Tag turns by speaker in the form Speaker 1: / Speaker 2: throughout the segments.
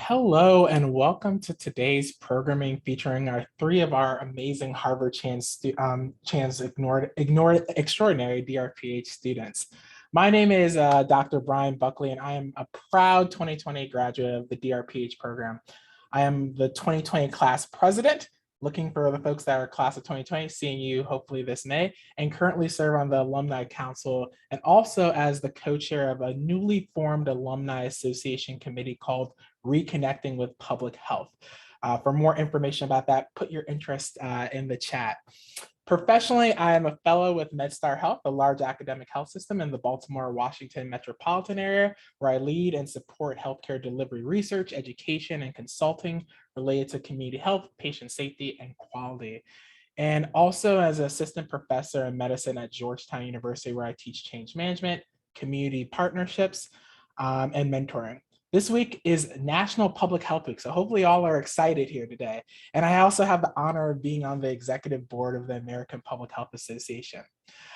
Speaker 1: Hello and welcome to today's programming featuring three of our amazing Harvard Chance Ignored Extraordinary DRPH students. My name is Dr. Bryan Buckley, and I am a proud 2020 graduate of the DRPH program. I am the 2020 class president, looking for the folks that are class of 2020, seeing you hopefully this May, and currently serve on the Alumni Council and also as the co-chair of a newly formed alumni association committee called Reconnecting with Public Health. For more information about that, put your interest in the chat. Professionally, I am a fellow with MedStar Health, a large academic health system in the Baltimore-Washington metropolitan area, where I lead and support healthcare delivery research, education, and consulting related to community health, patient safety, and quality. And also as an assistant professor in medicine at Georgetown University, where I teach change management, community partnerships, and mentoring. This week is National Public Health Week, so hopefully all are excited here today. And I also have the honor of being on the executive board of the American Public Health Association.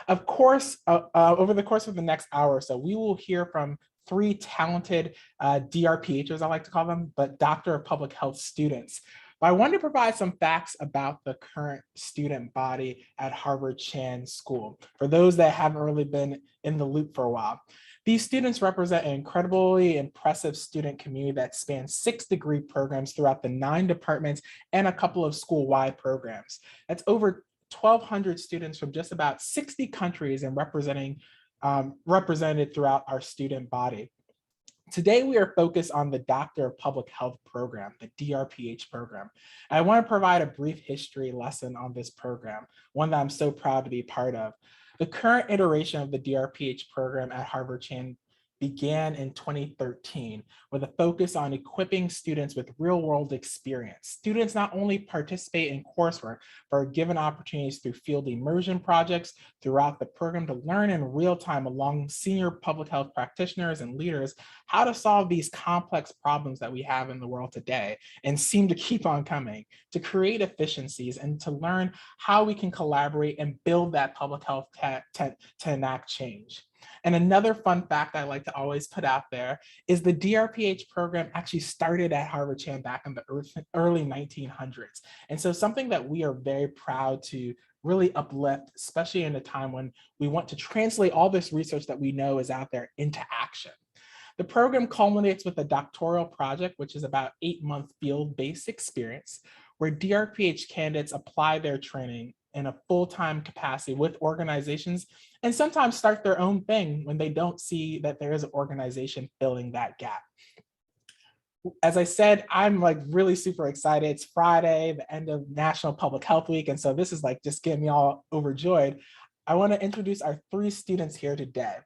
Speaker 1: Of course, over the course of the next hour or so, we will hear from three talented DRPHers, I like to call them, but Doctor of Public Health students. But I wanted to provide some facts about the current student body at Harvard Chan School, for those that haven't really been in the loop for a while. These students represent an incredibly impressive student community that spans 6 degree programs throughout the 9 departments and a couple of school-wide programs. That's over 1,200 students from just about 60 countries and represented throughout our student body. Today, we are focused on the Doctor of Public Health program, the DRPH program. I want to provide a brief history lesson on this program, one that I'm so proud to be part of. The current iteration of the DRPH program at Harvard Chan began in 2013 with a focus on equipping students with real-world experience. Students not only participate in coursework, but are given opportunities through field immersion projects throughout the program to learn in real time along senior public health practitioners and leaders how to solve these complex problems that we have in the world today and seem to keep on coming, to create efficiencies and to learn how we can collaborate and build that public health to enact change. And another fun fact I like to always put out there is the DRPH program actually started at Harvard Chan back in the early 1900s. And so something that we are very proud to really uplift, especially in a time when we want to translate all this research that we know is out there into action. The program culminates with a doctoral project, which is about 8-month field-based experience, where DRPH candidates apply their training in a full-time capacity with organizations and sometimes start their own thing when they don't see that there is an organization filling that gap. As I said, I'm like really super excited. It's Friday, the end of National Public Health Week. And so this is like just getting me all overjoyed. I want to introduce our 3 students here today.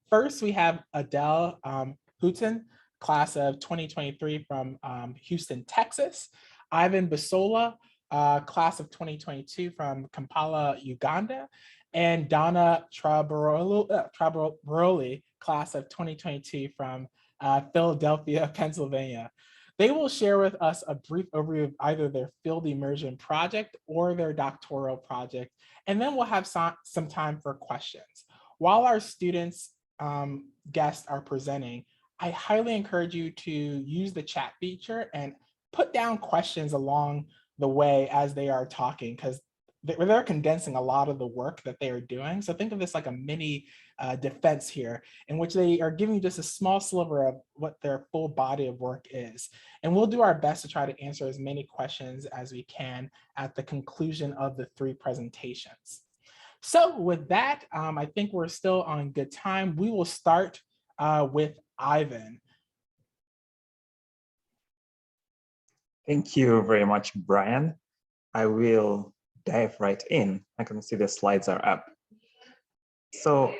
Speaker 1: First, we have Adele Houghton, class of 2023 from Houston, Texas. Ivan Busulwa, class of 2022 from Kampala, Uganda, and Donna Taraborelli, class of 2022 from Philadelphia, Pennsylvania. They will share with us a brief overview of either their field immersion project or their doctoral project, and then we'll have some time for questions. While our students guests are presenting, I highly encourage you to use the chat feature and put down questions along the way as they are talking, because they're condensing a lot of the work that they are doing. So think of this like a mini defense here, in which they are giving you just a small sliver of what their full body of work is. And we'll do our best to try to answer as many questions as we can at the conclusion of the 3 presentations. So with that, I think we're still on good time. We will start with Ivan.
Speaker 2: Thank you very much, Brian. I will dive right in. I can see the slides are up. So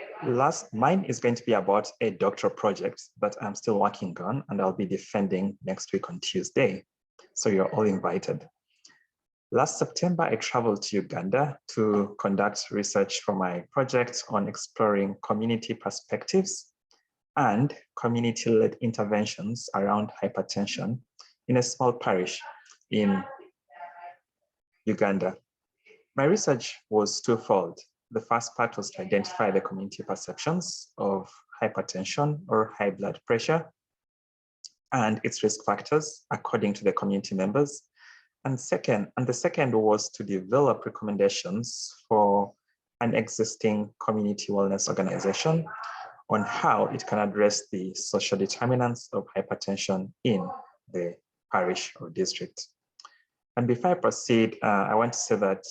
Speaker 2: mine is going to be about a doctoral project that I'm still working on, and I'll be defending next week on Tuesday. So you're all invited. Last September, I traveled to Uganda to conduct research for my project on exploring community perspectives and community-led interventions around hypertension in a small parish in Uganda. My research was twofold. The first part was to identify the community perceptions of hypertension or high blood pressure, and its risk factors according to the community members. And the second was to develop recommendations for an existing community wellness organization on how it can address the social determinants of hypertension in the parish or district. And before I proceed, I want to say that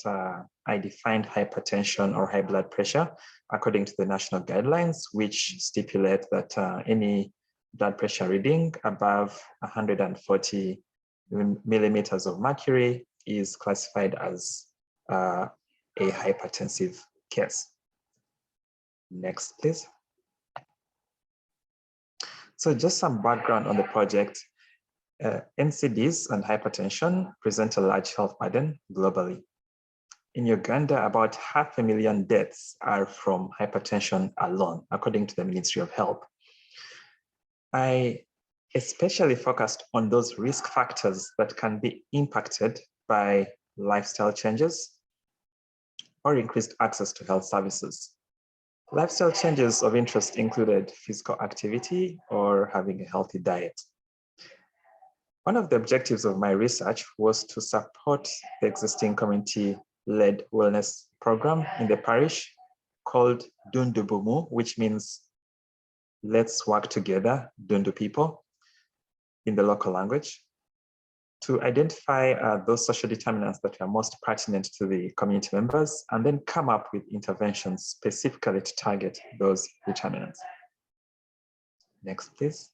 Speaker 2: I defined hypertension or high blood pressure according to the national guidelines, which stipulate that any blood pressure reading above 140 millimeters of mercury is classified as a hypertensive case. Next, please. So just some background on the project. NCDs and hypertension present a large health burden globally. In Uganda, about 500,000 deaths are from hypertension alone, according to the Ministry of Health. I especially focused on those risk factors that can be impacted by lifestyle changes or increased access to health services. Lifestyle changes of interest included physical activity or having a healthy diet. One of the objectives of my research was to support the existing community-led wellness program in the parish called Dundubumu, which means let's work together, Dundu people, in the local language, to identify those social determinants that are most pertinent to the community members, and then come up with interventions specifically to target those determinants. Next, please.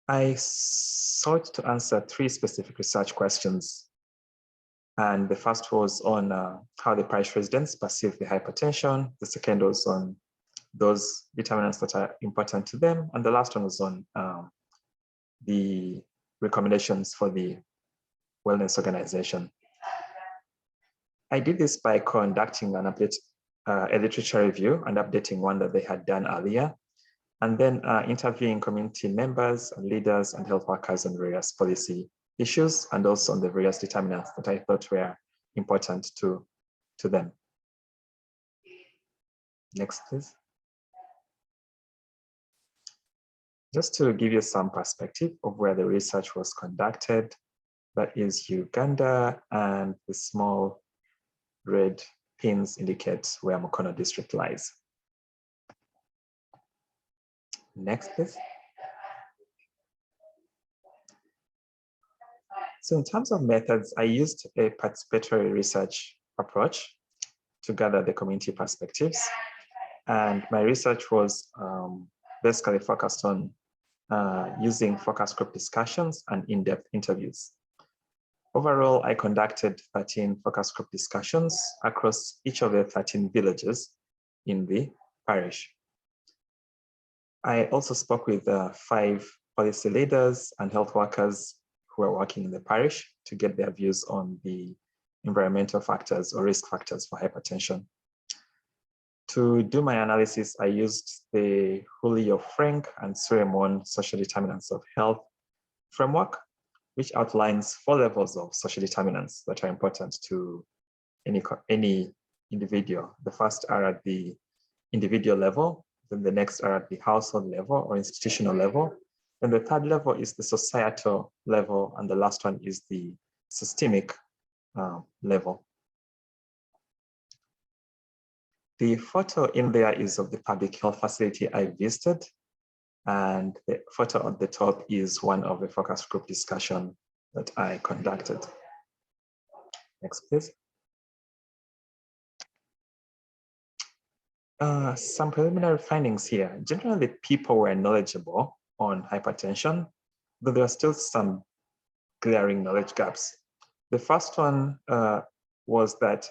Speaker 2: I sought to answer 3 specific research questions. And the first was on how the parish residents perceive the hypertension. The second was on those determinants that are important to them. And the last one was on the recommendations for the wellness organization. I did this by conducting an update, a literature review and updating one that they had done earlier, and then interviewing community members and leaders and health workers on various policy issues, and also on the various determinants that I thought were important to them. Next, please. Just to give you some perspective of where the research was conducted, that is Uganda, and the small red pins indicate where Mukono district lies. Next, please. So in terms of methods, I used a participatory research approach to gather the community perspectives. And my research was basically focused on using focus group discussions and in-depth interviews. Overall, I conducted 13 focus group discussions across each of the 13 villages in the parish. I also spoke with 5 policy leaders and health workers who are working in the parish to get their views on the environmental factors or risk factors for hypertension. To do my analysis, I used the Julio-Frank and Suremon social determinants of health framework, which outlines 4 levels of social determinants that are important to any individual. The first are at the individual level, then the next are at the household level or institutional level. Then the third level is the societal level, and the last one is the systemic level. The photo in there is of the public health facility I visited, and the photo at the top is one of the focus group discussion that I conducted. Next, please. Some preliminary findings here. Generally, people were knowledgeable on hypertension, but there are still some glaring knowledge gaps. The first one was that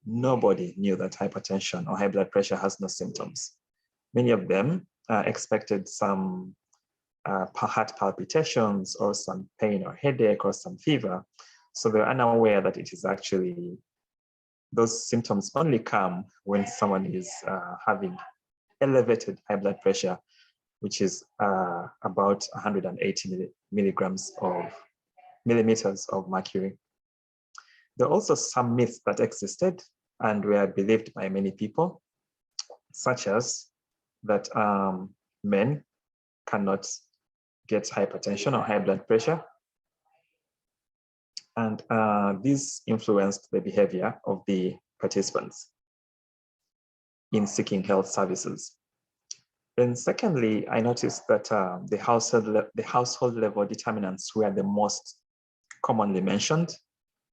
Speaker 2: nobody knew that hypertension or high blood pressure has no symptoms. Many of them expected some heart palpitations or some pain or headache or some fever. So they're unaware that it is actually, those symptoms only come when someone is having elevated high blood pressure, which is about 180 millimeters of mercury. There are also some myths that existed and were believed by many people, such as that men cannot get hypertension or high blood pressure. And this influenced the behavior of the participants in seeking health services. Then secondly, I noticed that the household level determinants were the most commonly mentioned.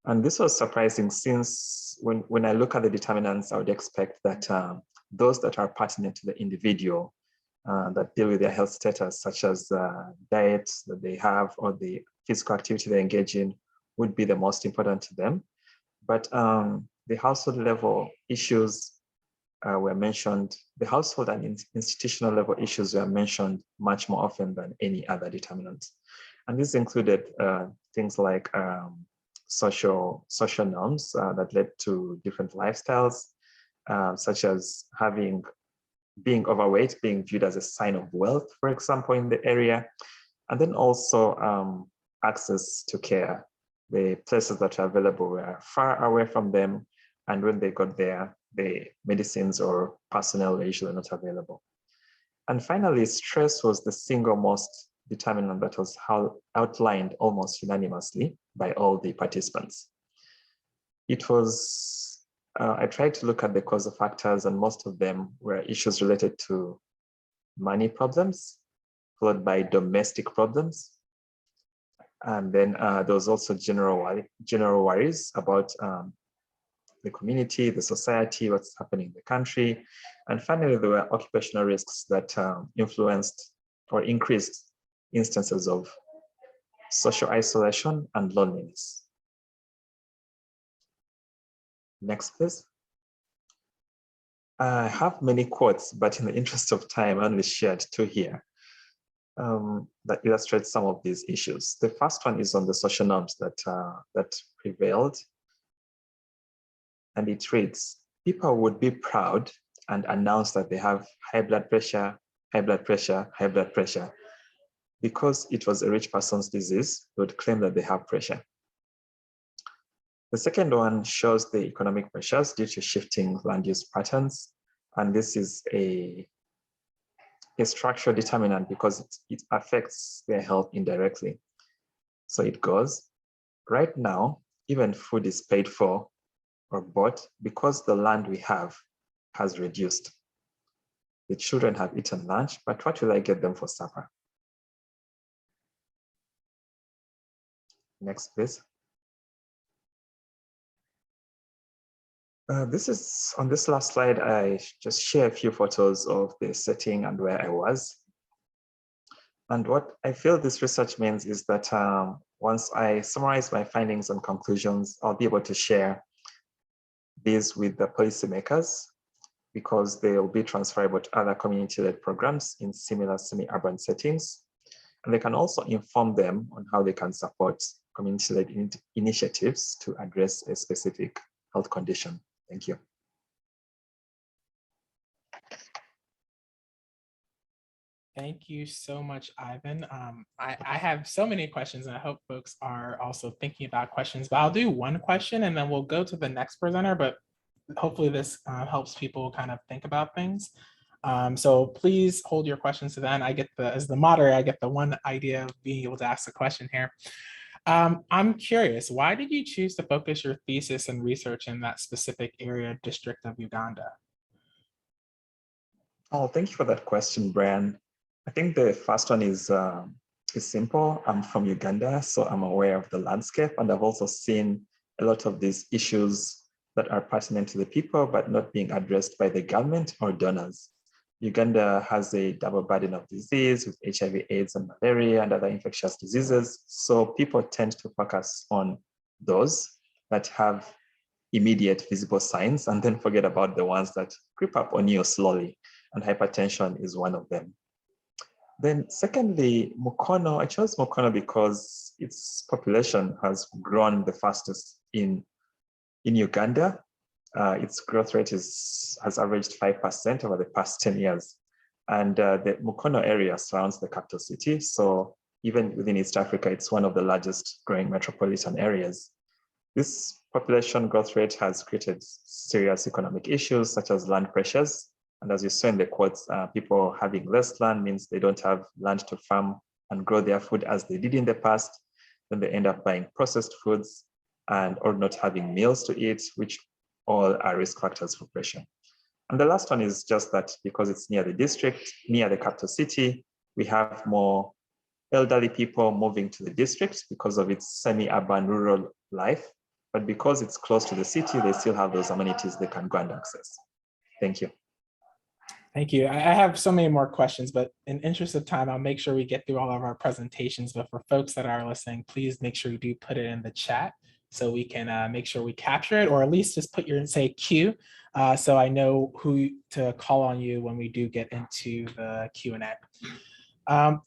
Speaker 2: And this was surprising since when I look at the determinants, I would expect that those that are pertinent to the individual that deal with their health status, such as diet that they have or the physical activity they engage in, would be the most important to them. But the household level issues were mentioned, the household and institutional level issues were mentioned much more often than any other determinant. And this included things like social norms that led to different lifestyles, such as being overweight, being viewed as a sign of wealth, for example, in the area. And then also access to care. The places that are available were far away from them. And when they got there, the medicines or personnel were usually not available. And finally, stress was the single most determinant that was outlined almost unanimously by all the participants. It was, I tried to look at the causal factors, and most of them were issues related to money problems, followed by domestic problems. And then there was also general worries about the community, the society, what's happening in the country. And finally, there were occupational risks that influenced or increased instances of social isolation and loneliness. Next, please. I have many quotes, but in the interest of time, I only shared two here that illustrate some of these issues. The first one is on the social norms that prevailed. And it reads, people would be proud and announce that they have high blood pressure, high blood pressure, high blood pressure. Because it was a rich person's disease, they would claim that they have pressure. The second one shows the economic pressures due to shifting land use patterns. And this is a structural determinant because it affects their health indirectly. So it goes, right now, even food is paid for or bought because the land we have has reduced. The children have eaten lunch, but what will I get them for supper? Next, please. This is on this last slide, I just share a few photos of the setting and where I was. And what I feel this research means is that once I summarize my findings and conclusions, I'll be able to share these with the policymakers because they'll be transferable to other community-led programs in similar semi-urban settings. And they can also inform them on how they can support community-led initiatives to address a specific health condition. Thank you.
Speaker 1: Thank you so much, Ivan. I have so many questions, and I hope folks are also thinking about questions, but I'll do one question and then we'll go to the next presenter, but hopefully this helps people kind of think about things. So please hold your questions to then. As the moderator, I get the one idea of being able to ask a question here. I'm curious, why did you choose to focus your thesis and research in that specific area district of Uganda?
Speaker 2: Oh, thank you for that question, Bryan. I think the first one is simple. I'm from Uganda, so I'm aware of the landscape, and I've also seen a lot of these issues that are pertinent to the people, but not being addressed by the government or donors. Uganda has a double burden of disease with HIV, AIDS, and malaria and other infectious diseases. So people tend to focus on those that have immediate visible signs and then forget about the ones that creep up on you slowly. And hypertension is one of them. Then secondly, Mukono, I chose Mukono because its population has grown the fastest in Uganda. Its growth rate has averaged 5% over the past 10 years. And the Mukono area surrounds the capital city. So even within East Africa, it's one of the largest growing metropolitan areas. This population growth rate has created serious economic issues such as land pressures And as you saw in the quotes, people having less land means they don't have land to farm and grow their food as they did in the past. Then they end up buying processed foods and or not having meals to eat, which all are risk factors for pressure. And the last one is just that because it's near the district, near the capital city, we have more elderly people moving to the district because of its semi-urban rural life. But because it's close to the city, they still have those amenities they can go and access. Thank you.
Speaker 1: Thank you. I have so many more questions, but in interest of time, I'll make sure we get through all of our presentations. But for folks that are listening, please make sure you do put it in the chat so we can make sure we capture it, or at least just put your, say, Q, so I know who to call on you when we do get into the Q&A.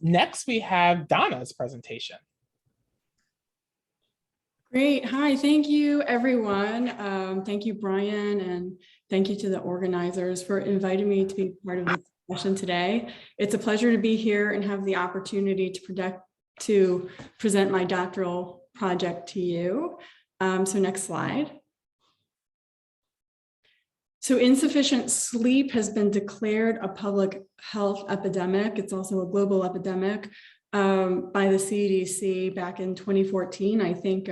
Speaker 1: Next, we have Donna's presentation.
Speaker 3: Great. Hi, thank you, everyone. Thank you, Bryan, and thank you to the organizers for inviting me to be part of this session today. It's a pleasure to be here and have the opportunity to present my doctoral project to you. So next slide. So insufficient sleep has been declared a public health epidemic. It's also a global epidemic by the CDC back in 2014. I think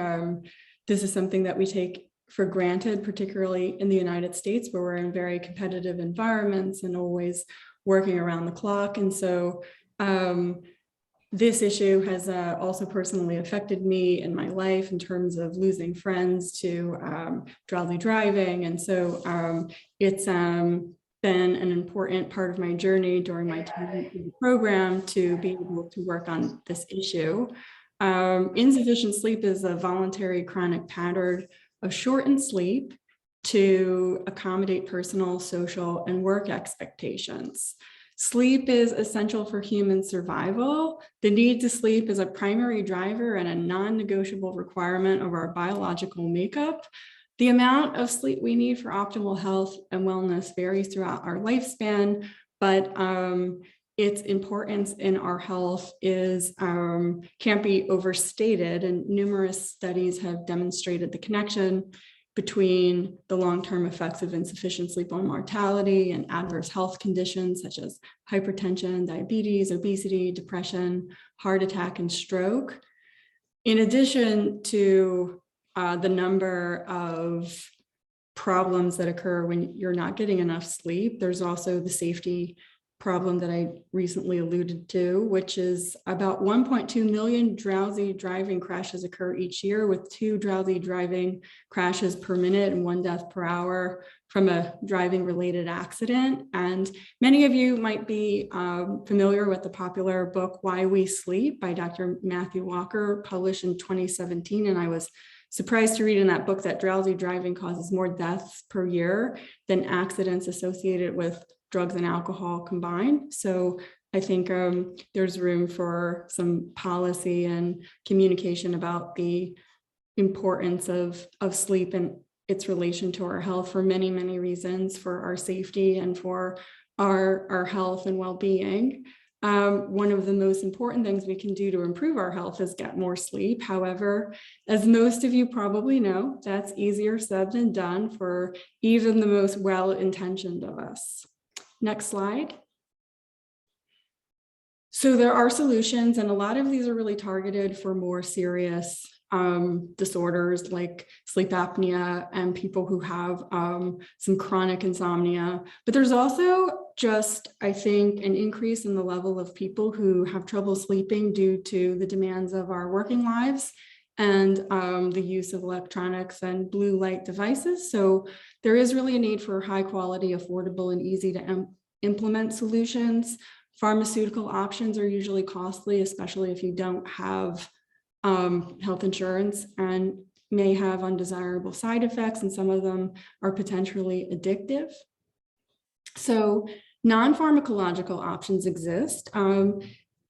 Speaker 3: this is something that we take for granted, particularly in the United States, where we're in very competitive environments and always working around the clock. And so this issue has also personally affected me in my life in terms of losing friends to drowsy driving. And so it's been an important part of my journey during my time in the program to be able to work on this issue. Insufficient sleep is a voluntary chronic pattern of shortened sleep to accommodate personal, social, and work expectations. Sleep is essential for human survival. The need to sleep is a primary driver and a non-negotiable requirement of our biological makeup. The amount of sleep we need for optimal health and wellness varies throughout our lifespan, but its importance in our health is can't be overstated, and numerous studies have demonstrated the connection between the long-term effects of insufficient sleep on mortality and adverse health conditions such as hypertension, diabetes, obesity, depression, heart attack, and stroke. In addition to the number of problems that occur when you're not getting enough sleep, there's also the safety problem that I recently alluded to, which is about 1.2 million drowsy driving crashes occur each year, with 2 drowsy driving crashes per minute and 1 death per hour from a driving related accident. And many of you might be familiar with the popular book, Why We Sleep by Dr. Matthew Walker, published in 2017. And I was surprised to read in that book that drowsy driving causes more deaths per year than accidents associated with drugs and alcohol combined. So I think there's room for some policy and communication about the importance of sleep and its relation to our health for many, many reasons, for our safety and for our health and well-being. One of the most important things we can do to improve our health is get more sleep. However, as most of you probably know, that's easier said than done for even the most well-intentioned of us. Next slide. So there are solutions, and a lot of these are really targeted for more serious disorders like sleep apnea and people who have some chronic insomnia. But there's also just, I think, an increase in the level of people who have trouble sleeping due to the demands of our working lives and the use of electronics and blue light devices. So there is really a need for high quality, affordable, and easy to implement solutions. Pharmaceutical options are usually costly, especially if you don't have health insurance, and may have undesirable side effects, and some of them are potentially addictive. So non-pharmacological options exist.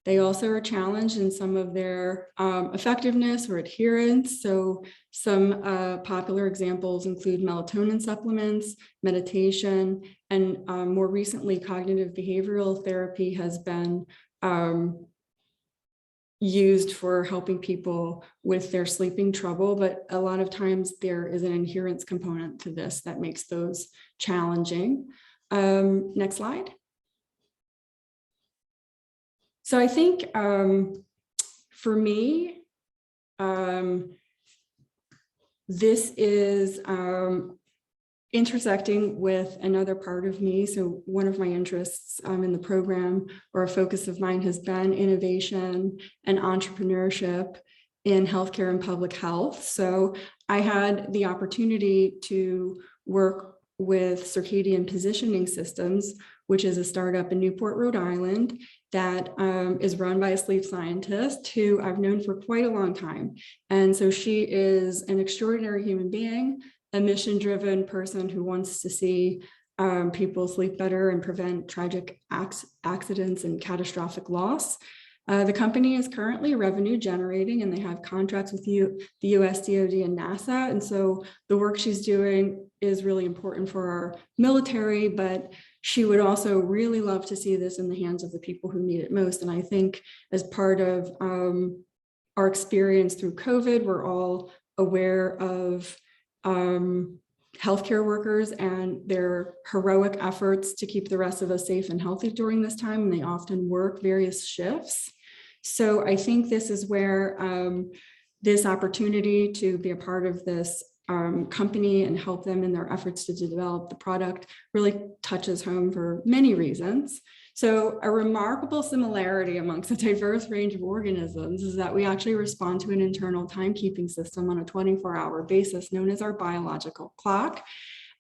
Speaker 3: They also are challenged in some of their effectiveness or adherence. So some popular examples include melatonin supplements, meditation, and more recently, cognitive behavioral therapy has been used for helping people with their sleeping trouble, but a lot of times there is an adherence component to this that makes those challenging. Next slide. So I think for me, this is intersecting with another part of me. So one of my interests in the program, or a focus of mine, has been innovation and entrepreneurship in healthcare and public health. So I had the opportunity to work with Circadian Positioning Systems, which is a startup in Newport, Rhode Island, that is run by a sleep scientist who I've known for quite a long time. And so she is an extraordinary human being, a mission-driven person who wants to see people sleep better and prevent tragic accidents and catastrophic loss. The company is currently revenue generating, and they have contracts with the US DoD and NASA. And so the work she's doing is really important for our military, but she would also really love to see this in the hands of the people who need it most. And I think as part of our experience through COVID, we're all aware of healthcare workers and their heroic efforts to keep the rest of us safe and healthy during this time. And they often work various shifts. So I think this is where this opportunity to be a part of this company and help them in their efforts to develop the product really touches home for many reasons. So a remarkable similarity amongst a diverse range of organisms is that we actually respond to an internal timekeeping system on a 24-hour basis known as our biological clock.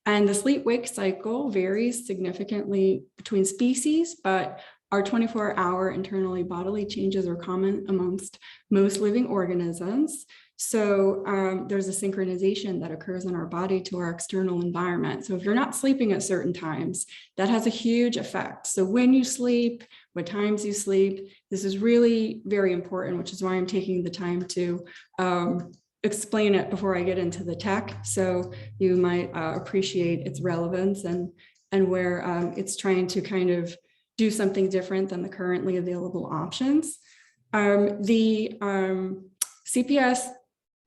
Speaker 3: And the sleep-wake cycle varies significantly between species, but our 24-hour internally bodily changes are common amongst most living organisms. So there's a synchronization that occurs in our body to our external environment. So if you're not sleeping at certain times, that has a huge effect. So when you sleep, what times you sleep, this is really very important, which is why I'm taking the time to explain it before I get into the tech. So you might appreciate its relevance and where it's trying to kind of do something different than the currently available options. The CPS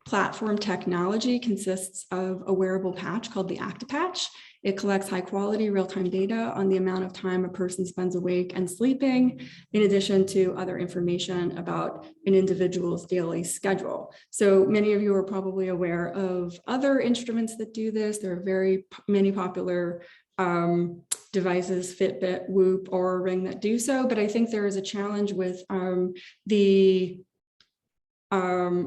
Speaker 3: platform technology consists of a wearable patch called the ActiPatch. It collects high quality real-time data on the amount of time a person spends awake and sleeping, in addition to other information about an individual's daily schedule. So many of you are probably aware of other instruments that do this. There are very many popular devices, Fitbit, Whoop, or Ring, that do so. But I think there is a challenge with the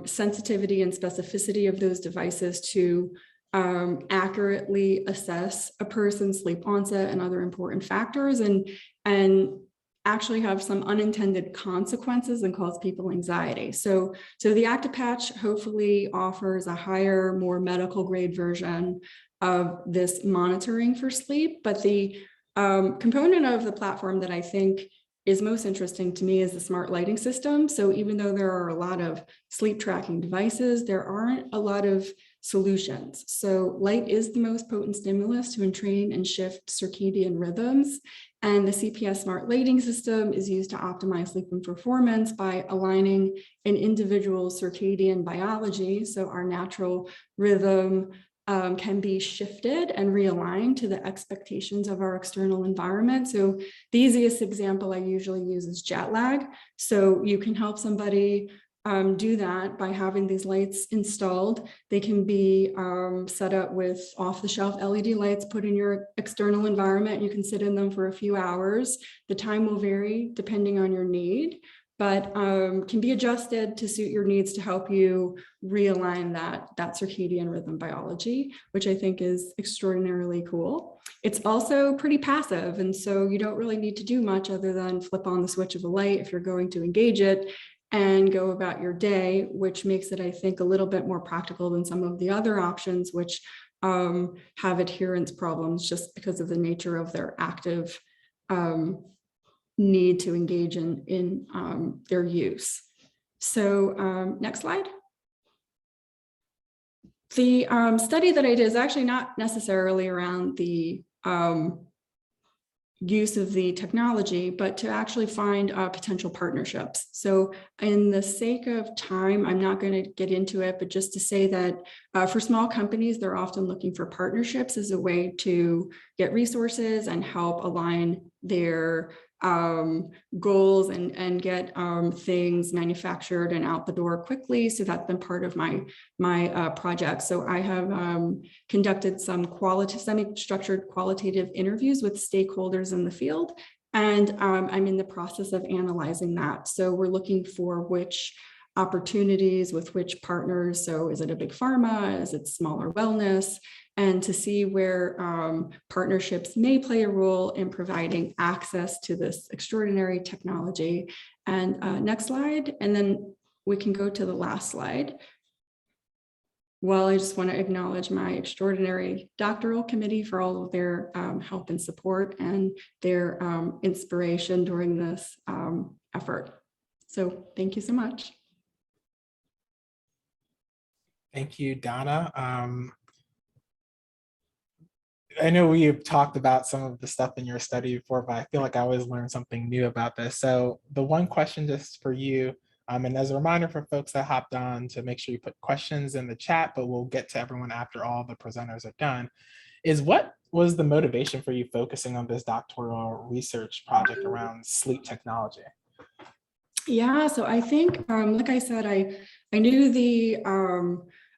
Speaker 3: sensitivity and specificity of those devices to accurately assess a person's sleep onset and other important factors, and actually have some unintended consequences and cause people anxiety. So the ActiPatch hopefully offers a higher, more medical grade version of this monitoring for sleep. But the component of the platform that I think is most interesting to me is the smart lighting system. So even though there are a lot of sleep tracking devices, there aren't a lot of solutions. So light is the most potent stimulus to entrain and shift circadian rhythms. And the CPS smart lighting system is used to optimize sleep and performance by aligning an individual's circadian biology. So our natural rhythm can be shifted and realigned to the expectations of our external environment. So the easiest example I usually use is jet lag. So you can help somebody do that by having these lights installed. They can be set up with off-the-shelf LED lights put in your external environment. You can sit in them for a few hours. The time will vary depending on your need, but can be adjusted to suit your needs to help you realign that circadian rhythm biology, which I think is extraordinarily cool. It's also pretty passive, and so you don't really need to do much other than flip on the switch of a light if you're going to engage it and go about your day, which makes it, I think, a little bit more practical than some of the other options, which have adherence problems just because of the nature of their active need to engage in their use. So next slide. The study that I did is actually not necessarily around the use of the technology, but to actually find potential partnerships. So in the sake of time, I'm not going to get into it, but just to say that for small companies, they're often looking for partnerships as a way to get resources and help align their goals and get things manufactured and out the door quickly. So that's been part of my project. So I have conducted some semi-structured qualitative interviews with stakeholders in the field, and I'm in the process of analyzing that. So we're looking for which opportunities with which partners. So is it a big pharma? Is it smaller wellness? And to see where partnerships may play a role in providing access to this extraordinary technology. And next slide, and then we can go to the last slide. Well, I just want to acknowledge my extraordinary doctoral committee for all of their help and support and their inspiration during this effort. So thank you so much.
Speaker 1: Thank you, Donna. I know we have talked about some of the stuff in your study before, but I feel like I always learn something new about this. So the one question just for you, and as a reminder for folks that hopped on, to make sure you put questions in the chat, but we'll get to everyone after all the presenters are done, is what was the motivation for you focusing on this doctoral research project around sleep technology?
Speaker 3: Yeah, so I think, like I said, I knew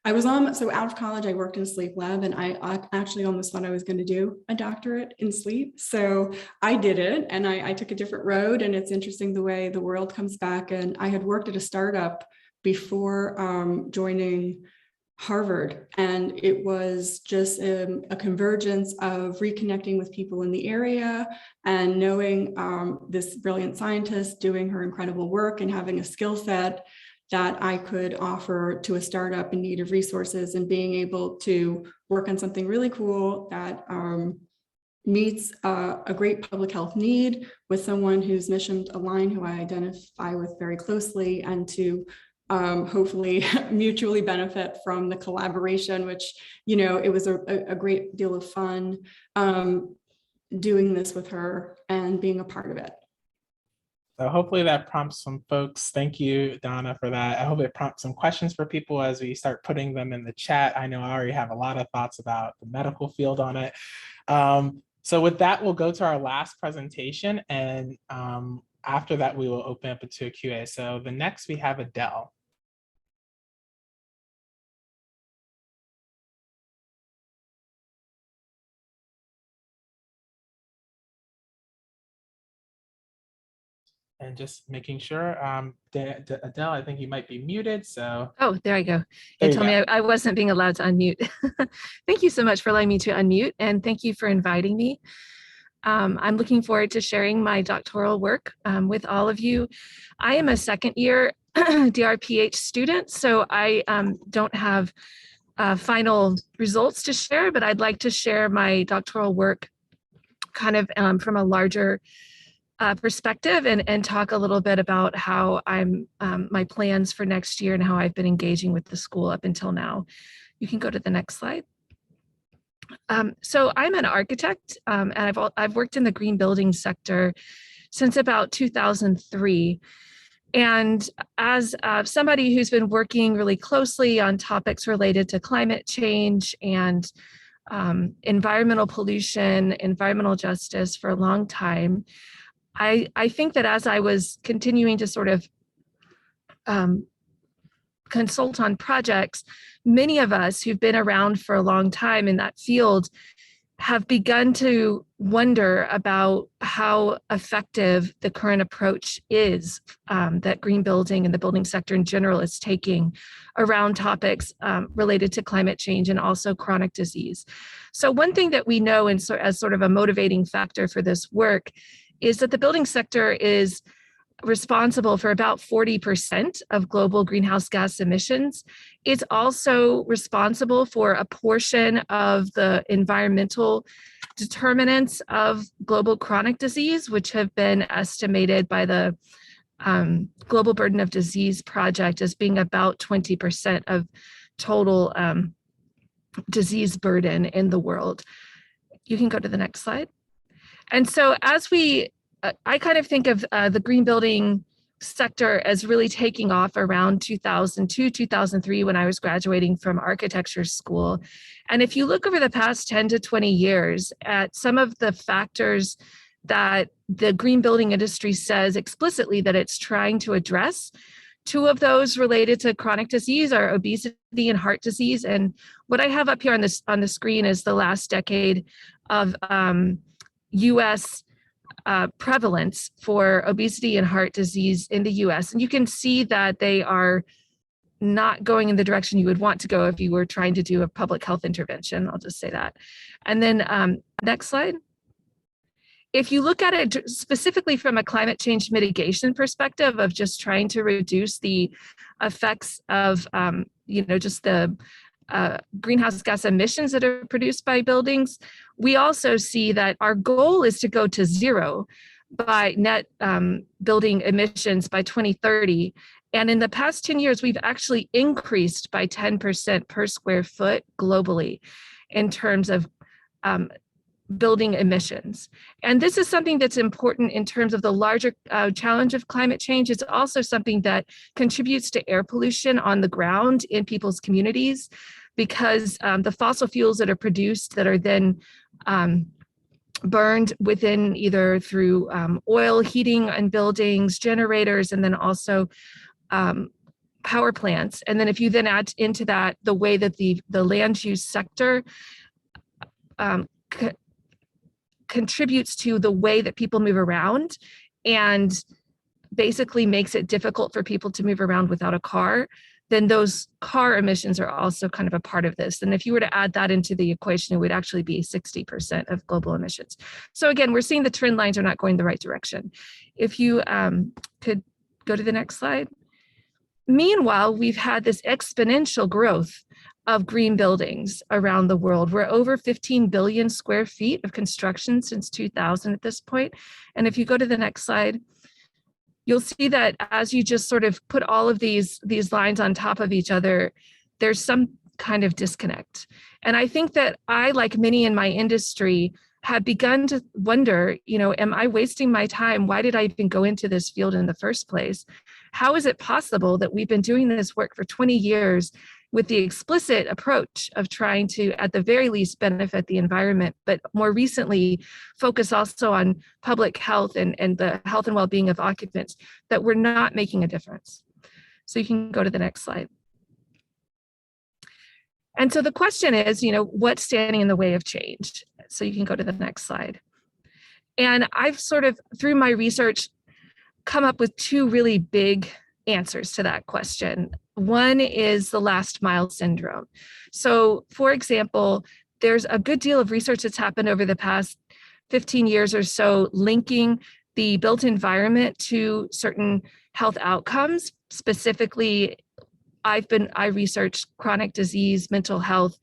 Speaker 3: so out of college, I worked in a sleep lab, and I actually almost thought I was going to do a doctorate in sleep. So I did it, and I took a different road, and it's interesting the way the world comes back. And I had worked at a startup before this Harvard, and it was just a convergence of reconnecting with people in the area and knowing this brilliant scientist doing her incredible work and having a skill set that I could offer to a startup in need of resources, and being able to work on something really cool that meets a great public health need with someone whose mission align, who I identify with very closely, and to hopefully mutually benefit from the collaboration, which, you know, it was a great deal of fun doing this with her and being a part of it.
Speaker 1: So hopefully that prompts some folks. Thank you, Donna, for that. I hope it prompts some questions for people as we start putting them in the chat. I know I already have a lot of thoughts about the medical field on it. So with that, we'll go to our last presentation, and after that, we will open up into a QA. So the next we have Adele. And just making sure, Adele, I think you might be muted, so.
Speaker 4: Oh, there I go. It told me I wasn't being allowed to unmute. Thank you so much for allowing me to unmute, and thank you for inviting me. I'm looking forward to sharing my doctoral work with all of you. I am a second year DRPH student, so I don't have final results to share, but I'd like to share my doctoral work kind of from a larger perspective, and talk a little bit about how I'm my plans for next year and how I've been engaging with the school up until now. You can go to the next slide. So I'm an architect, and I've worked in the green building sector since about 2003. And as somebody who's been working really closely on topics related to climate change and environmental pollution, environmental justice for a long time, I think that as I was continuing to sort of consult on projects, many of us who've been around for a long time in that field have begun to wonder about how effective the current approach is that green building and the building sector in general is taking around topics related to climate change and also chronic disease. So one thing that we know, and so as sort of a motivating factor for this work, is that the building sector is responsible for about 40% of global greenhouse gas emissions. It's also responsible for a portion of the environmental determinants of global chronic disease, which have been estimated by the Global Burden of Disease Project as being about 20% of total disease burden in the world. You can go to the next slide. And so as I kind of think of the green building sector as really taking off around 2002, 2003, when I was graduating from architecture school. And if you look over the past 10 to 20 years at some of the factors that the green building industry says explicitly that it's trying to address, two of those related to chronic disease are obesity and heart disease. And what I have up here on the screen is the last decade of US prevalence for obesity and heart disease in the US. And you can see that they are not going in the direction you would want to go if you were trying to do a public health intervention. I'll just say that. And then next slide. If you look at it specifically from a climate change mitigation perspective of just trying to reduce the effects of, just the greenhouse gas emissions that are produced by buildings, we also see that our goal is to go to zero by net building emissions by 2030. And in the past 10 years, we've actually increased by 10% per square foot globally in terms of building emissions. And this is something that's important in terms of the larger challenge of climate change. It's also something that contributes to air pollution on the ground in people's communities, because the fossil fuels that are produced that are then burned within either through oil heating and buildings, generators, and then also power plants. And then if you then add into that the way that the land use sector contributes to the way that people move around and basically makes it difficult for people to move around without a car, then those car emissions are also kind of a part of this. And if you were to add that into the equation, it would actually be 60% of global emissions. So again, we're seeing the trend lines are not going the right direction. If you could go to the next slide. Meanwhile, we've had this exponential growth of green buildings around the world. We're over 15 billion square feet of construction since 2000 at this point. And if you go to the next slide, you'll see that as you just sort of put all of these lines on top of each other, there's some kind of disconnect. And I think that I, like many in my industry, have begun to wonder, am I wasting my time? Why did I even go into this field in the first place? How is it possible that we've been doing this work for 20 years with the explicit approach of trying to, at the very least, benefit the environment, but more recently, focus also on public health and the health and well-being of occupants, that we're not making a difference? So you can go to the next slide. And so the question is, what's standing in the way of change? So you can go to the next slide. And I've sort of, through my research, come up with two really big answers to that question. One is the last mile syndrome. So, for example, there's a good deal of research that's happened over the past 15 years or so linking the built environment to certain health outcomes. Specifically, I researched chronic disease, mental health,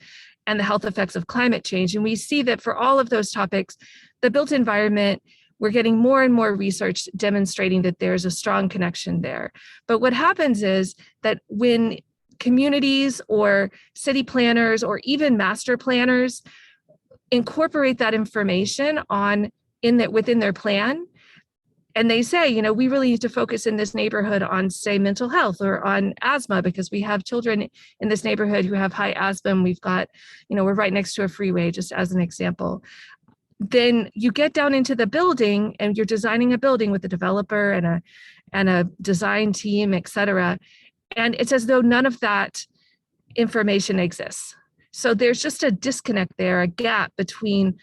Speaker 4: and the health effects of climate change. And we see that for all of those topics, the built environment, we're getting more and more research demonstrating that there's a strong connection there. But what happens is that when communities or city planners or even master planners incorporate that information within their plan, and they say, we really need to focus in this neighborhood on, say, mental health or on asthma, because we have children in this neighborhood who have high asthma, and we've got, we're right next to a freeway, just as an example. Then you get down into the building and you're designing a building with a developer and a design team, et cetera. And it's as though none of that information exists. So there's just a disconnect there, a gap between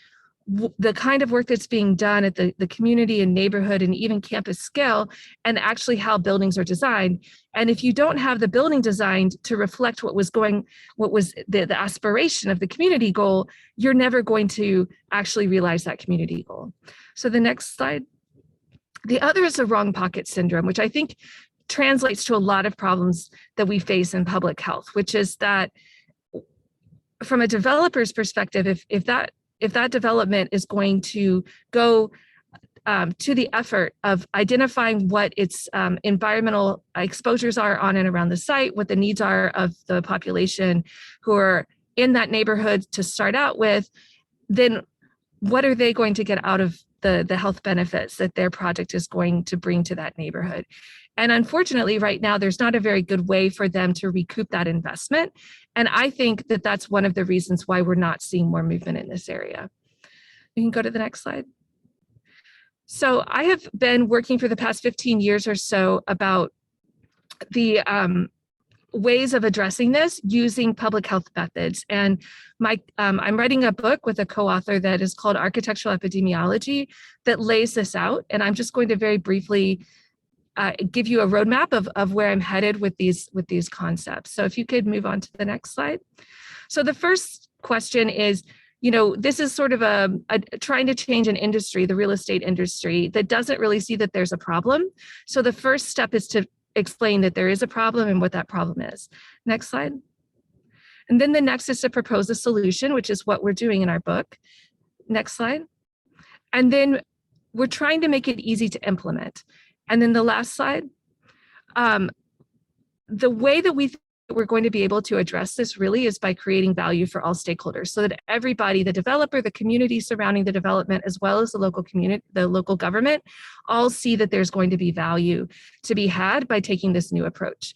Speaker 4: the kind of work that's being done at the community and neighborhood and even campus scale, and actually how buildings are designed. And if you don't have the building designed to reflect what was the aspiration of the community goal, you're never going to actually realize that community goal. So the next slide. The other is the wrong pocket syndrome, which I think translates to a lot of problems that we face in public health, which is that from a developer's perspective, if that development is going to go to the effort of identifying what its environmental exposures are on and around the site, what the needs are of the population who are in that neighborhood to start out with, then what are they going to get out of the health benefits that their project is going to bring to that neighborhood. And unfortunately, right now, there's not a very good way for them to recoup that investment. And I think that that's one of the reasons why we're not seeing more movement in this area. You can go to the next slide. So I have been working for the past 15 years or so about the ways of addressing this using public health methods. And I'm writing a book with a co-author that is called Architectural Epidemiology that lays this out. And I'm just going to very briefly give you a roadmap of where I'm headed with these concepts. So if you could move on to the next slide. So the first question is, this is sort of a trying to change an industry, the real estate industry, that doesn't really see that there's a problem. So the first step is to explain that there is a problem and what that problem is. Next slide. And then the next is to propose a solution, which is what we're doing in our book. Next slide. And then we're trying to make it easy to implement. And then the last slide, the way that we're going to be able to address this really is by creating value for all stakeholders so that everybody, the developer, the community surrounding the development, as well as the local community, the local government, all see that there's going to be value to be had by taking this new approach.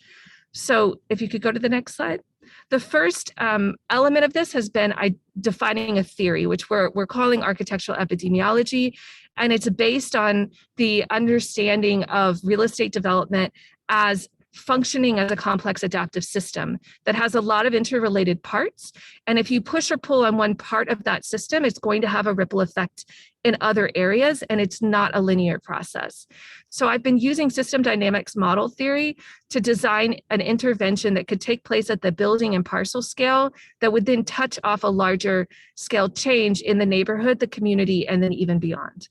Speaker 4: So if you could go to the next slide. The first element of this has been defining a theory, which we're calling architectural epidemiology, and it's based on the understanding of real estate development as functioning as a complex adaptive system that has a lot of interrelated parts. And if you push or pull on one part of that system, it's going to have a ripple effect in other areas, and it's not a linear process. So I've been using system dynamics model theory to design an intervention that could take place at the building and parcel scale that would then touch off a larger scale change in the neighborhood, the community, and then even beyond.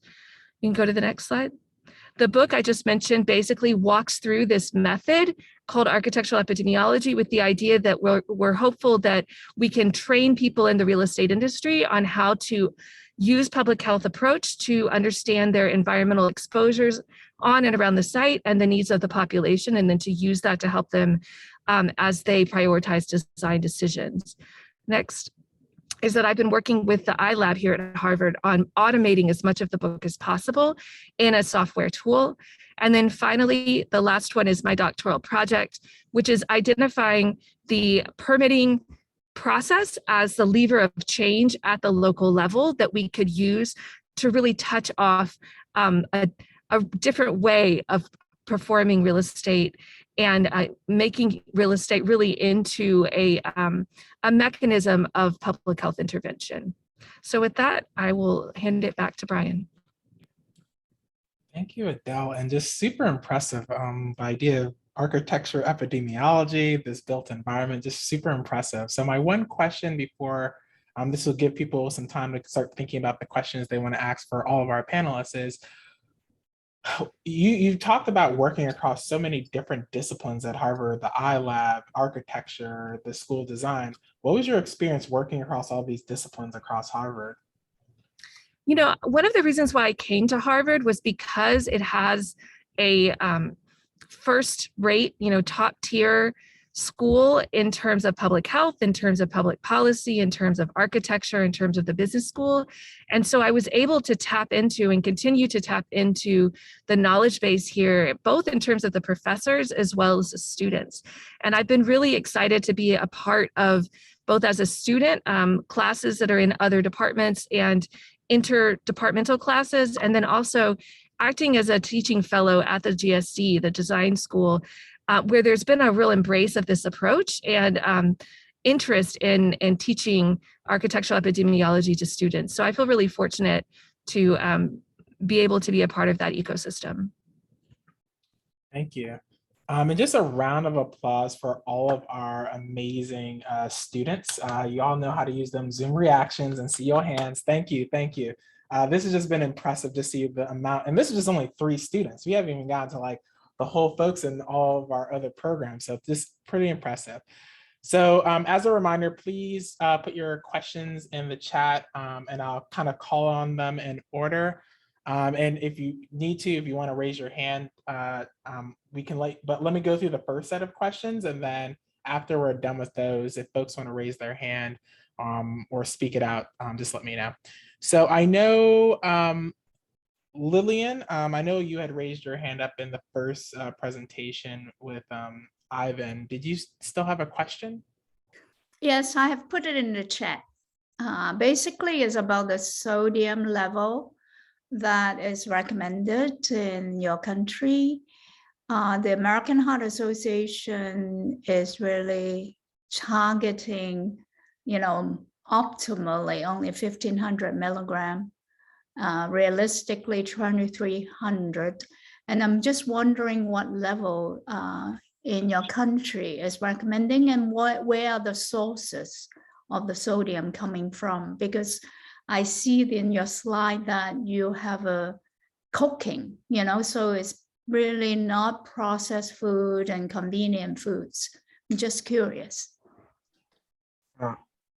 Speaker 4: You can go to the next slide. The book I just mentioned basically walks through this method called architectural epidemiology with the idea that we're hopeful that we can train people in the real estate industry on how to use public health approach to understand their environmental exposures on and around the site and the needs of the population, and then to use that to help them as they prioritize design decisions. Next is that I've been working with the iLab here at Harvard on automating as much of the book as possible in a software tool. And then finally, the last one is my doctoral project, which is identifying the permitting process as the lever of change at the local level that we could use to really touch off a different way of performing real estate and making real estate really into a mechanism of public health intervention. So with that, I will hand it back to Bryan.
Speaker 1: Thank you, Adele, and just super impressive. The idea of architecture epidemiology, this built environment, just super impressive. So my one question before this will give people some time to start thinking about the questions they want to ask for all of our panelists is, you talked about working across so many different disciplines at Harvard, the iLab, architecture, the school design. What was your experience working across all these disciplines across Harvard?
Speaker 4: One of the reasons why I came to Harvard was because it has a first-rate, top-tier school in terms of public health, in terms of public policy, in terms of architecture, in terms of the business school. And so I was able to tap into and continue to tap into the knowledge base here, both in terms of the professors as well as the students. And I've been really excited to be a part of, both as a student, classes that are in other departments and interdepartmental classes, and then also acting as a teaching fellow at the GSD, the design school, where there's been a real embrace of this approach and interest in teaching architectural epidemiology to students. So I feel really fortunate to be able to be a part of that ecosystem.
Speaker 1: Thank you. And just a round of applause for all of our amazing students. You all know how to use them Zoom reactions and see your hands. Thank you, thank you. This has just been impressive to see the amount, and this is just only 3 students. We haven't even gotten to like the whole folks in all of our other programs. So just pretty impressive. So as a reminder, please put your questions in the chat and I'll kind of call on them in order. And if you need to, if you want to raise your hand, we can but let me go through the first set of questions, and then after we're done with those, if folks want to raise their hand or speak it out, just let me know. So I know Lillian, I know you had raised your hand up in the first presentation with Ivan. Did you still have a question?
Speaker 5: Yes, I have put it in the chat. Basically, it's about the sodium level that is recommended in your country. The American Heart Association is really targeting, optimally only 1,500 milligram, realistically 2,300. And I'm just wondering what level in your country is recommending, and where are the sources of the sodium coming from? Because I see in your slide that you have a cooking, so it's really not processed food and convenient foods. I'm just curious.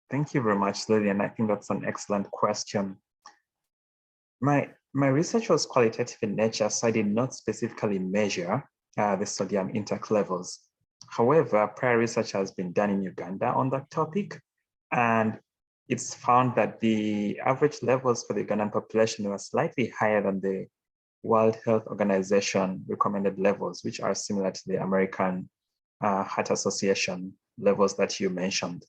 Speaker 2: Thank you very much, Lillian. I think that's an excellent question. My research was qualitative in nature, so I did not specifically measure the sodium intake levels. However, prior research has been done in Uganda on that topic, and it's found that the average levels for the Ugandan population were slightly higher than the World Health Organization recommended levels, which are similar to the American Heart Association levels that you mentioned.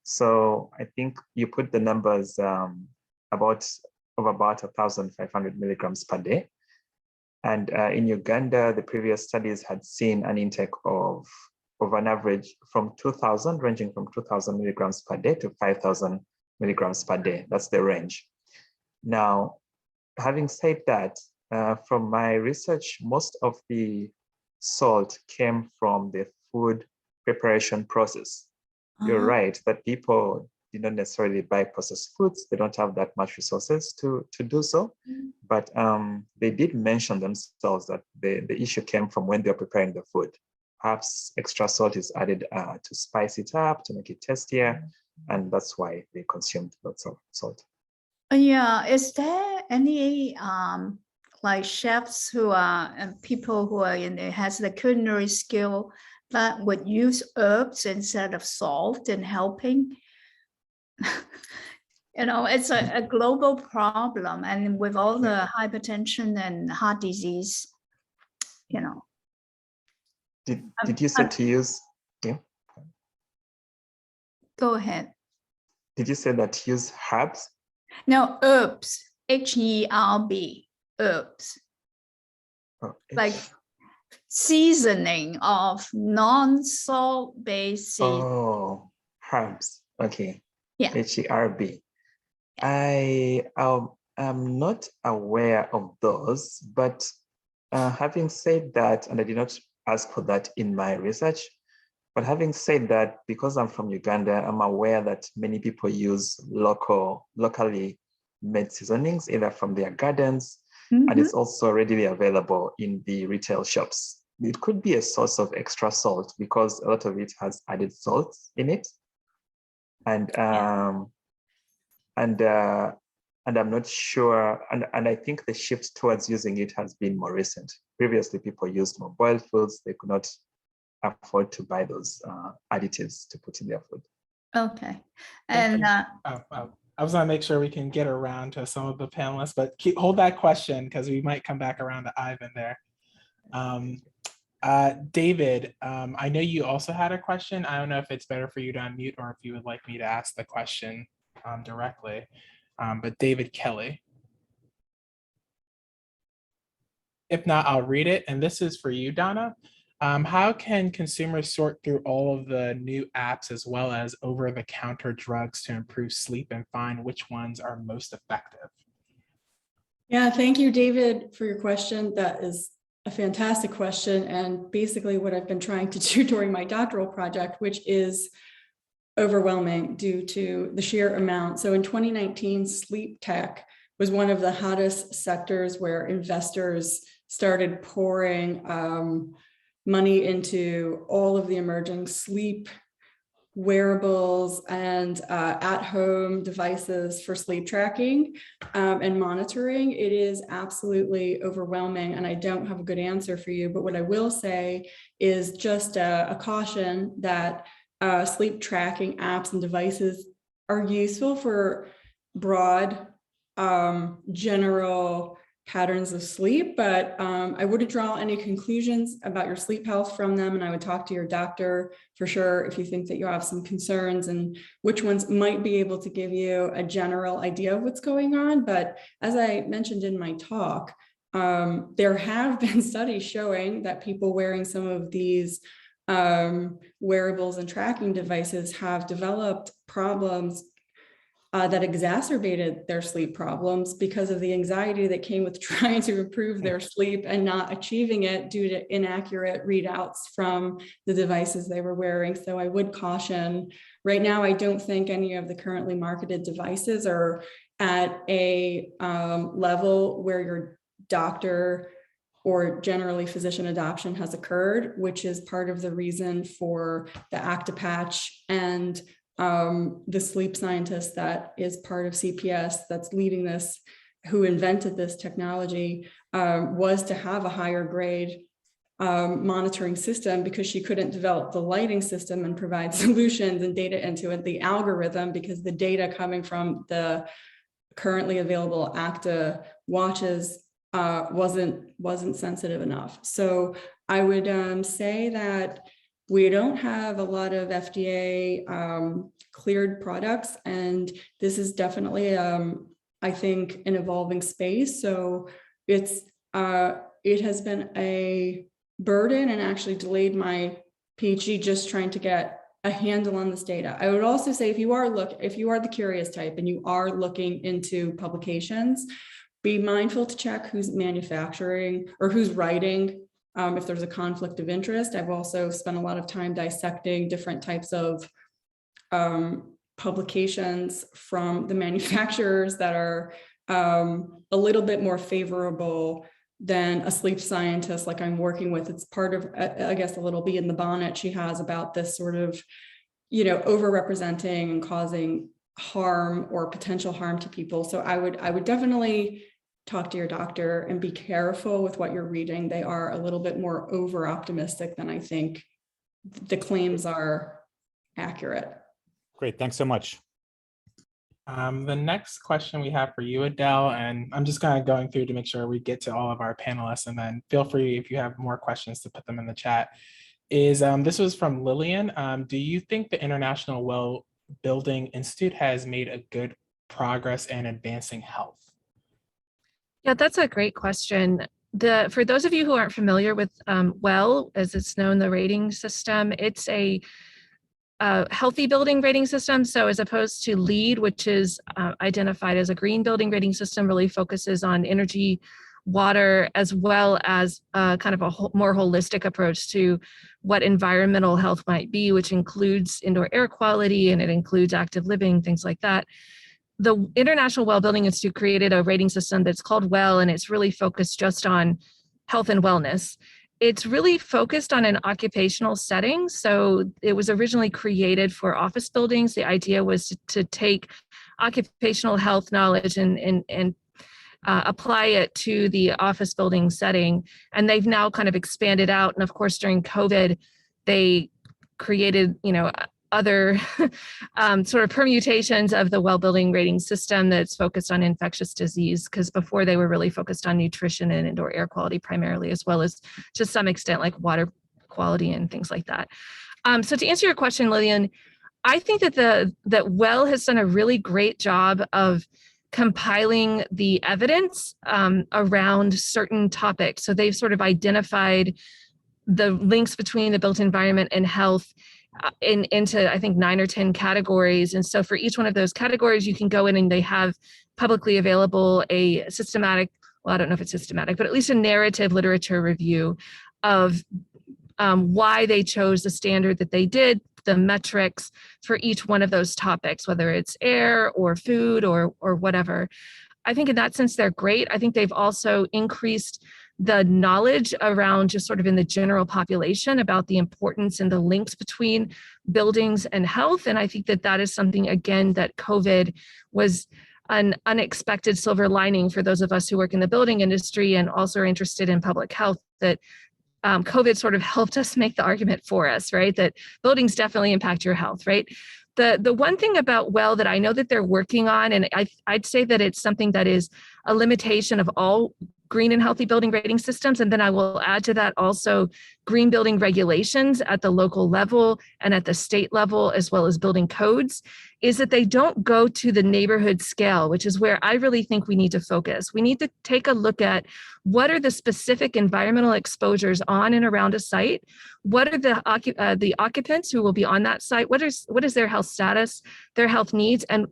Speaker 2: So I think you put the numbers of about 1,500 milligrams per day. And in Uganda, the previous studies had seen an intake of an average from 2,000, ranging from 2,000 milligrams per day to 5,000 milligrams per day. That's the range. Now, having said that, from my research, most of the salt came from the food preparation process. You're right that people did not necessarily buy processed foods. They don't have that much resources to do so. But they did mention themselves that the issue came from when they're preparing the food. Perhaps extra salt is added to spice it up, to make it tastier. And that's why they consumed lots of salt.
Speaker 5: Yeah, is there any like chefs who are and people who are has the culinary skill that would use herbs instead of salt in helping? It's a global problem, and with all the hypertension and heart disease,
Speaker 2: Did you say to use? Yeah.
Speaker 5: Go ahead.
Speaker 2: Did you say that use herbs?
Speaker 5: No, herbs. HERB. Herbs.
Speaker 2: Oh,
Speaker 5: like seasoning of non-salt based.
Speaker 2: Oh, herbs. Okay.
Speaker 5: Yeah.
Speaker 2: HERB. I am not aware of those, but having said that, and I did not ask for that in my research, but having said that, because I'm from Uganda, I'm aware that many people use locally made seasonings, either from their gardens, and it's also readily available in the retail shops. It could be a source of extra salt because a lot of it has added salts in it. And I'm not sure, and I think the shift towards using it has been more recent. Previously, people used more boiled foods. They could not afford to buy those additives to put in their food.
Speaker 5: Okay. And
Speaker 1: I was gonna make sure we can get around to some of the panelists, but hold that question because we might come back around to Ivan there. David, I know you also had a question. I don't know if it's better for you to unmute or if you would like me to ask the question directly, but David Kelly. If not, I'll read it. And this is for you, Donna. How can consumers sort through all of the new apps as well as over-the-counter drugs to improve sleep and find which ones are most effective?
Speaker 3: Yeah, thank you, David, for your question. That is a fantastic question, and basically what I've been trying to do during my doctoral project, which is overwhelming due to the sheer amount. So in 2019, sleep tech was one of the hottest sectors where investors started pouring money into all of the emerging sleep wearables and at-home devices for sleep tracking and monitoring. It is absolutely overwhelming, and I don't have a good answer for you. But what I will say is just a caution that sleep tracking apps and devices are useful for broad, general patterns of sleep, but I wouldn't draw any conclusions about your sleep health from them. And I would talk to your doctor for sure if you think that you have some concerns and which ones might be able to give you a general idea of what's going on. But as I mentioned in my talk, there have been studies showing that people wearing some of these wearables and tracking devices have developed problems that exacerbated their sleep problems because of the anxiety that came with trying to improve their sleep and not achieving it due to inaccurate readouts from the devices they were wearing. So I would caution, right now, I don't think any of the currently marketed devices are at a level where your doctor or generally physician adoption has occurred, which is part of the reason for the ActiPatch and the sleep scientist that is part of CPS that's leading this, who invented this technology, was to have a higher grade monitoring system because she couldn't develop the lighting system and provide solutions and data into it, the algorithm, because the data coming from the currently available Acta watches wasn't sensitive enough. So I would say that we don't have a lot of FDA cleared products, and this is definitely, I think, an evolving space. So it has been a burden and actually delayed my PhD just trying to get a handle on this data. I would also say if you are the curious type and you are looking into publications, be mindful to check who's manufacturing or who's writing. If there's a conflict of interest. I've also spent a lot of time dissecting different types of publications from the manufacturers that are a little bit more favorable than a sleep scientist like I'm working with. It's part of, I guess, a little bee in the bonnet she has about this sort of, overrepresenting and causing harm or potential harm to people. So I would definitely talk to your doctor and be careful with what you're reading. They are a little bit more over optimistic than I think the claims are accurate.
Speaker 6: Great, thanks so much.
Speaker 1: The next question we have for you, Adele, and I'm just kind of going through to make sure we get to all of our panelists, and then feel free if you have more questions to put them in the chat, is this was from Lillian. Do you think the International Well Building Institute has made a good progress in advancing health?
Speaker 4: Yeah, that's a great question. For those of you who aren't familiar with WELL, as it's known, the rating system, it's a healthy building rating system. So as opposed to LEED, which is identified as a green building rating system, really focuses on energy, water, as well as kind of a more holistic approach to what environmental health might be, which includes indoor air quality, and it includes active living, things like that. The International Well Building Institute created a rating system that's called WELL, and it's really focused just on health and wellness. It's really focused on an occupational setting. So it was originally created for office buildings. The idea was to take occupational health knowledge and apply it to the office building setting. And they've now kind of expanded out. And of course, during COVID, they created, other sort of permutations of the well building rating system that's focused on infectious disease, because before they were really focused on nutrition and indoor air quality primarily, as well as to some extent like water quality and things like that. So to answer your question, Lillian, I think that WELL has done a really great job of compiling the evidence around certain topics. So they've sort of identified the links between the built environment and health into, I think, 9 or 10 categories. And so for each one of those categories, you can go in and they have publicly available a systematic, well, I don't know if it's systematic, but at least a narrative literature review of why they chose the standard that they did, the metrics for each one of those topics, whether it's air or food or whatever. I think in that sense, they're great. I think they've also increased the knowledge around just sort of in the general population about the importance and the links between buildings and health. And I think that is something, again, that COVID was an unexpected silver lining for those of us who work in the building industry and also are interested in public health, that COVID sort of helped us make the argument for us, right? That buildings definitely impact your health, right? The one thing about WELL that I know that they're working on, and I'd say that it's something that is a limitation of all green and healthy building rating systems, and then I will add to that also green building regulations at the local level and at the state level, as well as building codes, is that they don't go to the neighborhood scale, which is where I really think we need to focus. We need to take a look at what are the specific environmental exposures on and around a site. What are the occupants who will be on that site? What is their health status, their health needs, and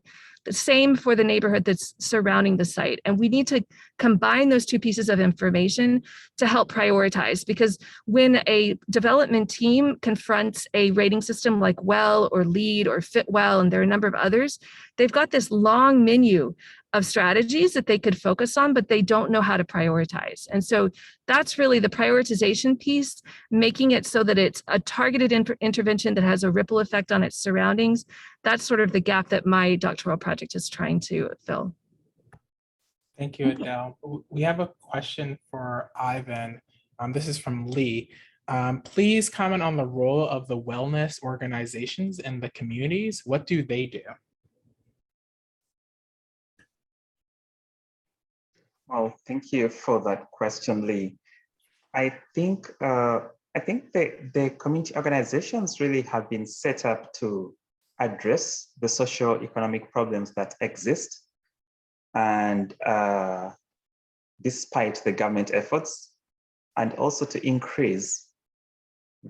Speaker 4: the same for the neighborhood that's surrounding the site. And we need to combine those two pieces of information to help prioritize, because when a development team confronts a rating system like WELL or LEED or FitWell, and there are a number of others, they've got this long menu of strategies that they could focus on, but they don't know how to prioritize. And so that's really the prioritization piece, making it so that it's a targeted intervention that has a ripple effect on its surroundings. That's sort of the gap that my doctoral project is trying to fill.
Speaker 1: Thank you, Adele. We have a question for Ivan. This is from Lee. Please comment on the role of the wellness organizations in the communities. What do they do?
Speaker 2: Well, thank you for that question, Lee. I think the community organizations really have been set up to address the socio-economic problems that exist, and despite the government efforts, and also to increase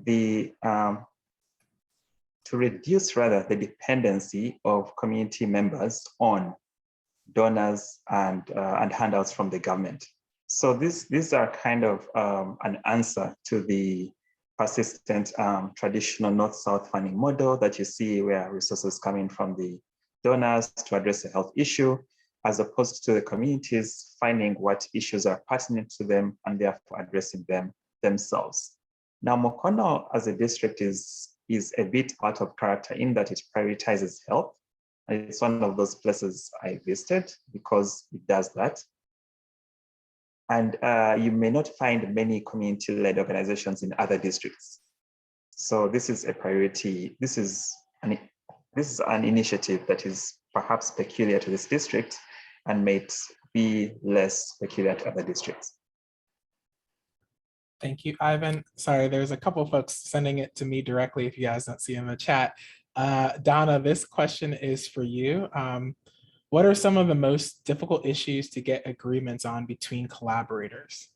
Speaker 2: the to reduce rather the dependency of community members on donors and handouts from the government. So these are kind of an answer to the persistent traditional North-South funding model that you see, where resources coming from the donors to address a health issue, as opposed to the communities finding what issues are pertinent to them and therefore addressing them themselves. Now, Mukono as a district is a bit out of character in that it prioritizes health. It's one of those places I visited because it does that. And you may not find many community-led organizations in other districts. So this is a priority. This is an initiative that is perhaps peculiar to this district and might be less peculiar to other districts.
Speaker 1: Thank you, Ivan. Sorry, there's a couple of folks sending it to me directly if you guys don't see in the chat. Donna, this question is for you. What are some of the most difficult issues to get agreements on between collaborators?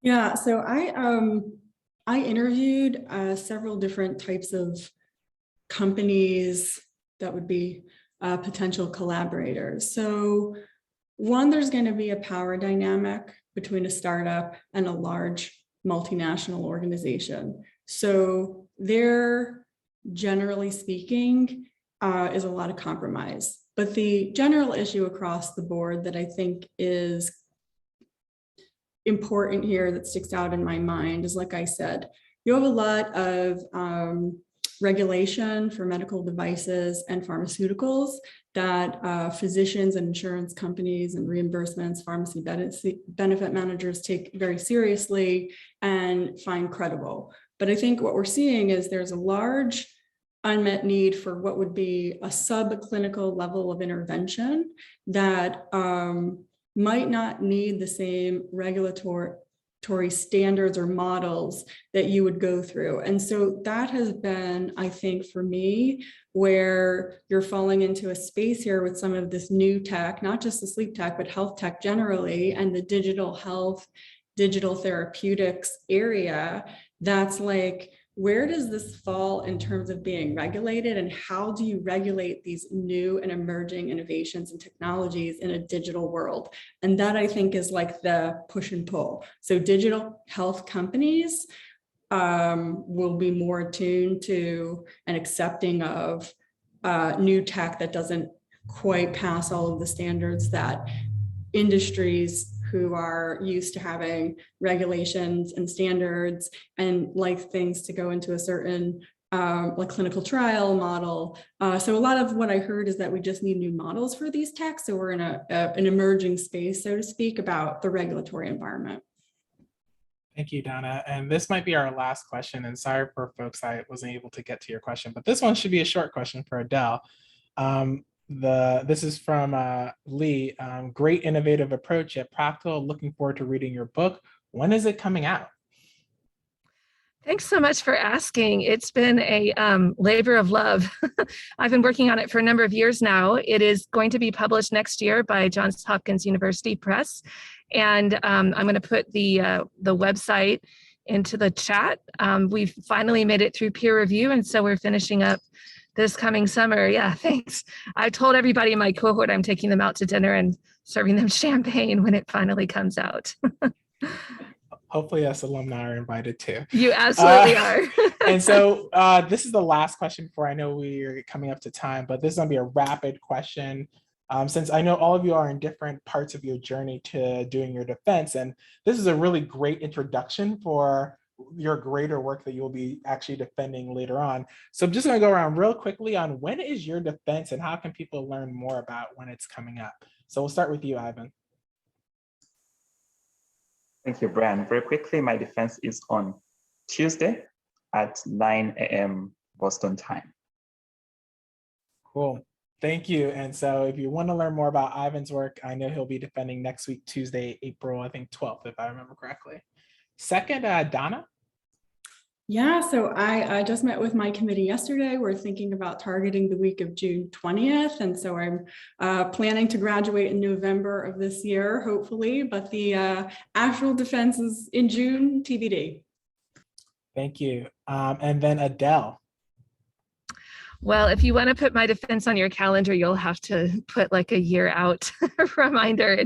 Speaker 3: Yeah, so I interviewed several different types of companies that would be potential collaborators. So one, there's going to be a power dynamic between a startup and a large multinational organization. So there, generally speaking, is a lot of compromise. But the general issue across the board that I think is important here that sticks out in my mind is, like I said, you have a lot of regulation for medical devices and pharmaceuticals that physicians and insurance companies and reimbursements, pharmacy benefit managers take very seriously and find credible. But I think what we're seeing is there's a large unmet need for what would be a subclinical level of intervention that might not need the same regulatory standards or models that you would go through. And so that has been, I think, for me, where you're falling into a space here with some of this new tech, not just the sleep tech, but health tech generally, and the digital health, digital therapeutics area. That's like, where does this fall in terms of being regulated, and how do you regulate these new and emerging innovations and technologies in a digital world? And that, I think, is like the push and pull. So digital health companies will be more attuned to and accepting of new tech that doesn't quite pass all of the standards that industries who are used to having regulations and standards and like things to go into a certain like clinical trial model. So a lot of what I heard is that we just need new models for these techs. So we're in an emerging space, so to speak, about the regulatory environment.
Speaker 1: Thank you, Donna. And this might be our last question. And sorry for folks, I wasn't able to get to your question, but this one should be a short question for Adele. This is from Lee. Great innovative approach, yet practical. Looking forward to reading your book. When is it coming out?
Speaker 4: Thanks so much for asking. It's been a labor of love. I've been working on it for a number of years now. It is going to be published next year by Johns Hopkins University Press. And I'm going to put the website into the chat. We've finally made it through peer review, and so we're finishing up this coming summer. Yeah, thanks. I told everybody in my cohort I'm taking them out to dinner and serving them champagne when it finally comes out.
Speaker 1: Hopefully us alumni are invited too.
Speaker 4: You absolutely are.
Speaker 1: And so this is the last question before I know we're coming up to time, but this is gonna be a rapid question. Since I know all of you are in different parts of your journey to doing your defense, and this is a really great introduction for your greater work that you'll be actually defending later on. So I'm just gonna go around real quickly on when is your defense and how can people learn more about when it's coming up? So we'll start with you, Ivan.
Speaker 2: Thank you, Bryan. Very quickly, my defense is on Tuesday at 9 a.m. Boston time.
Speaker 1: Cool. Thank you. And so if you want to learn more about Ivan's work, I know he'll be defending next week, Tuesday, April, I think 12th, if I remember correctly. Second, Donna.
Speaker 3: Yeah, so I just met with my committee yesterday. We're thinking about targeting the week of June 20th. And so I'm planning to graduate in November of this year, hopefully, but the actual defense is in June, TBD.
Speaker 1: Thank you. And then Adele.
Speaker 4: Well, if you want to put my defense on your calendar, you'll have to put like a year out reminder.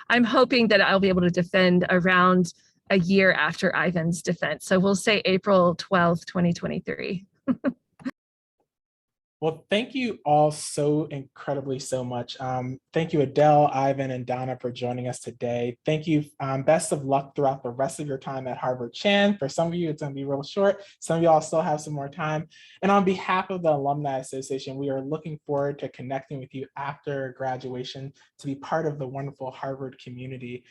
Speaker 4: I'm hoping that I'll be able to defend around a year after Ivan's defense. So we'll say April 12th, 2023.
Speaker 1: Well, thank you all so incredibly so much. Thank you, Adele, Ivan, and Donna for joining us today. Thank you. Best of luck throughout the rest of your time at Harvard Chan. For some of you, it's going to be real short. Some of y'all still have some more time. And on behalf of the Alumni Association, we are looking forward to connecting with you after graduation to be part of the wonderful Harvard community.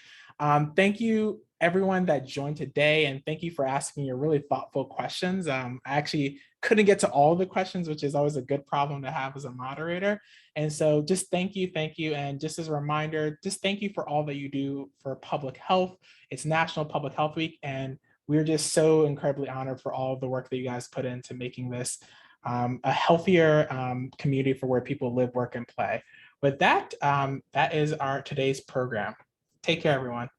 Speaker 1: Thank you, everyone that joined today, and thank you for asking your really thoughtful questions. I actually couldn't get to all the questions, which is always a good problem to have as a moderator. And so just thank you. And just as a reminder, just thank you for all that you do for public health. It's National Public Health Week, and we're just so incredibly honored for all of the work that you guys put into making this a healthier community for where people live, work, and play. With that, that is our today's program. Take care, everyone.